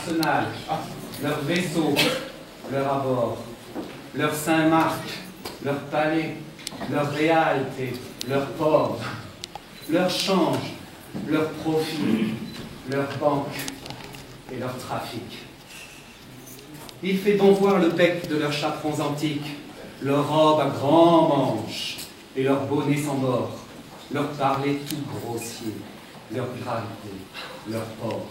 arsenal, leurs vaisseaux, leur abord, leur Saint-Marc, leur palais, leur réalité, leur port, leur change, leur profit, leur banque et leur trafic. Il fait donc voir le bec de leurs chaperons antiques, leurs robes à grands manches et leurs bonnets sans bord, leur parler tout grossier, leur gravité, leur port,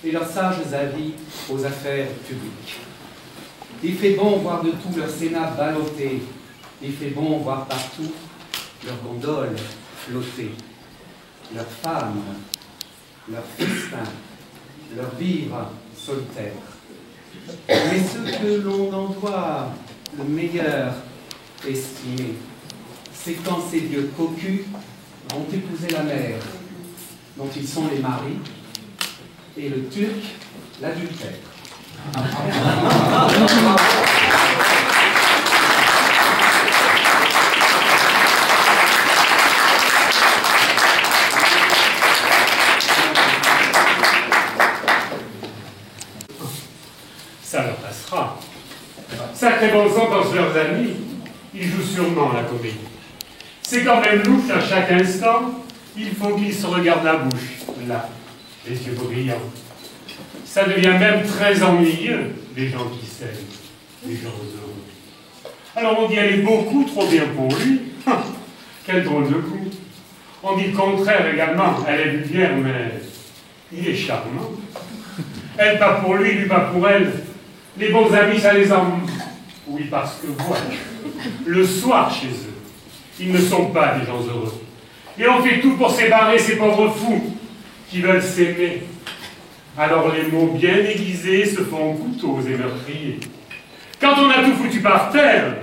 et leurs sages avis aux affaires publiques. Il fait bon voir de tout leur sénat ballotté, il fait bon voir partout leurs gondoles flotter, leurs femmes, leurs festins, leurs vivres solitaires. Mais ce que l'on en doit le meilleur estimer, c'est quand ces vieux cocus vont épouser la mère, dont ils sont les maris, et le turc l'adultère. Ça leur passera. Sacrés bons entendent leurs amis, ils jouent sûrement la comédie. C'est quand même louche à chaque instant, il faut qu'ils se regardent la bouche, là, les yeux brillants. Ça devient même très ennuyeux, les gens qui s'aiment, les gens heureux. Alors on dit elle est beaucoup trop bien pour lui. Quel drôle de coup. On dit le contraire également, elle est vulgaire, mais il est charmant. Elle pas pour lui, lui pas pour elle. Les bons amis, ça les en... Oui, parce que voilà, le soir chez eux, ils ne sont pas des gens heureux. Et on fait tout pour séparer ces pauvres fous qui veulent s'aimer. Alors les mots bien aiguisés se font couteaux et meurtriers. Quand on a tout foutu par terre,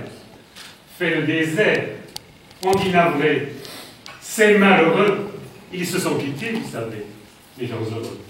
fait le désert, on dit navré. C'est malheureux. Ils se sont quittés, vous savez, les gens heureux.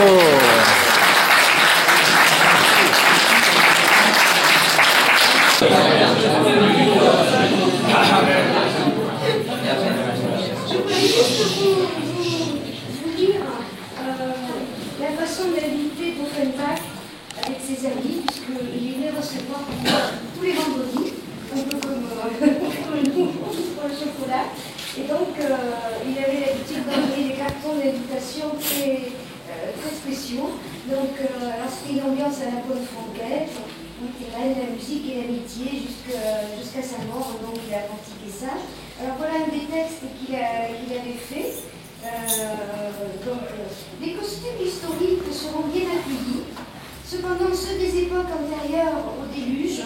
Vous lire la façon d'inviter d'Offenbach avec ses amis, puisqu'il venait recevoir tous les vendredis, un peu comme nous pour le chocolat. Et donc, il avait l'habitude d'envoyer des cartons d'invitation très spéciaux. Donc, c'était une ambiance à la bonne franquette. Donc, il a la musique et l'amitié jusqu'à sa mort, donc il a pratiqué ça. Alors voilà un des textes qu'il avait fait. Les costumes historiques seront bien accueillis. Cependant, ceux des époques antérieures au déluge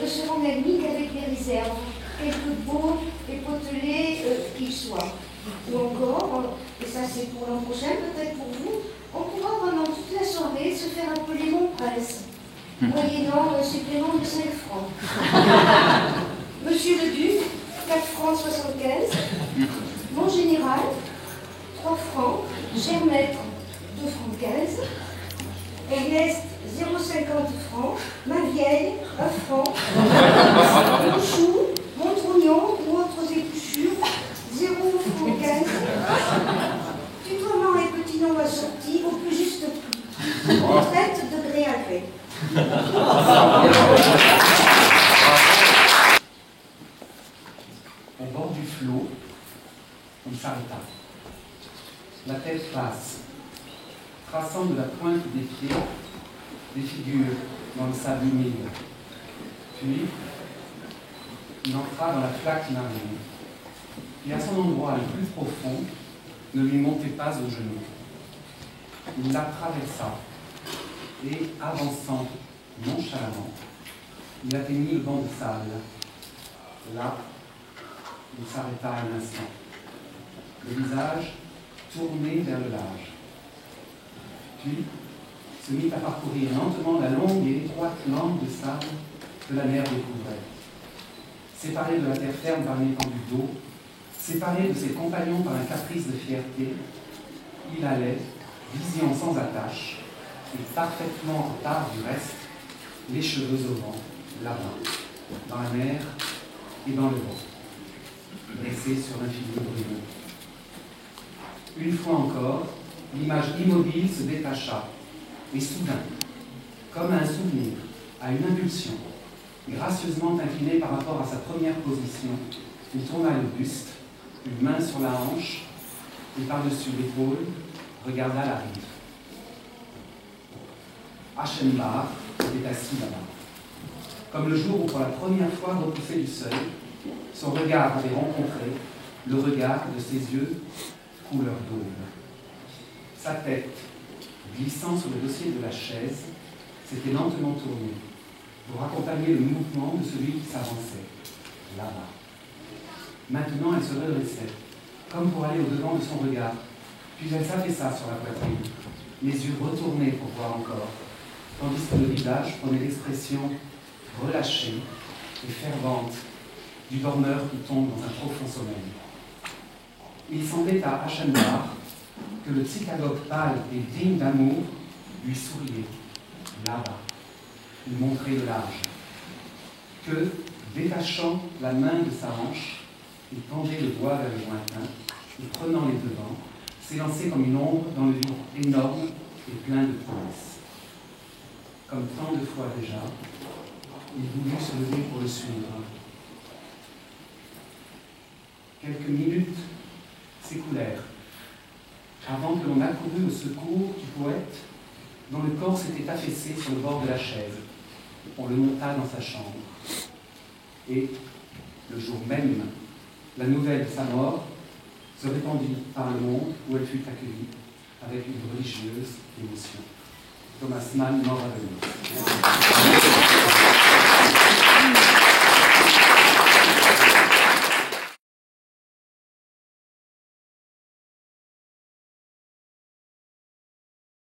ne seront admis qu'avec les réserves, quelque beaux et potelés qu'ils soient. Ou encore, et ça c'est pour l'an prochain, peut-être pour vous, on pourra pendant toute la soirée se faire appeler mon prince, moyennant un supplément de 5 francs. Monsieur le Duc, 4 francs 75. Mon général, 3 francs. Cher maître, 2 francs 15. Ernest, 0,50 francs. Ma vieille, 1 franc. Mon chou, mon trognon ou autres épluchures, 0 francs 15. Tutoiement et petits noms assortis au plus juste prix. On traite de gré à gré. Au bord du flot, il s'arrêta. La tête basse, traçant de la pointe des pieds des figures dans le sable humide. Puis, il entra dans la flaque marine. Et à son endroit le plus profond, ne lui montait pas aux genoux. Il la traversa et, avançant nonchalamment, il atteignit le banc de sable. Là, il s'arrêta un instant, le visage tourné vers le large. Puis, se mit à parcourir lentement la longue et étroite langue de sable que la mer découvrait. Séparé de la terre ferme par une étendue d'eau, séparé de ses compagnons par un caprice de fierté, il allait, vision sans attache, et parfaitement en part du reste, les cheveux au vent, là-bas, dans la mer et dans le vent, dressé sur l'infini brumeux. Une fois encore, l'image immobile se détacha, et soudain, comme à un souvenir, à une impulsion, gracieusement incliné par rapport à sa première position, il tourna le buste, une main sur la hanche, et par-dessus l'épaule, regarda la rive. Aschenbach était assis là-bas. Comme le jour où, pour la première fois repoussé du seuil, son regard avait rencontré le regard de ses yeux couleur d'auve. Sa tête, glissant sur le dossier de la chaise, s'était lentement tournée pour accompagner le mouvement de celui qui s'avançait, là-bas. Maintenant, elle se redressait, comme pour aller au-devant de son regard, puis elle s'affaissa sur la poitrine, les yeux retournés pour voir encore, tandis que le visage prenait l'expression relâchée et fervente du dormeur qui tombe dans un profond sommeil. Il semblait à Aschenbach que le psychalogue pâle et digne d'amour lui souriait, là-bas, lui montrait le large, que, détachant la main de sa hanche, il tendait le doigt vers le lointain et, prenant les devants, s'élançait comme une ombre dans le vide énorme et plein de promesses. Comme tant de fois déjà, il voulut se lever pour le suivre. Quelques minutes s'écoulèrent avant que l'on accourût au secours du poète dont le corps s'était affaissé sur le bord de la chaise. On le monta dans sa chambre. Et, le jour même, la nouvelle de sa mort se répandit par le monde où elle fut accueillie avec une religieuse émotion. Thomas Mann, mort à Venise.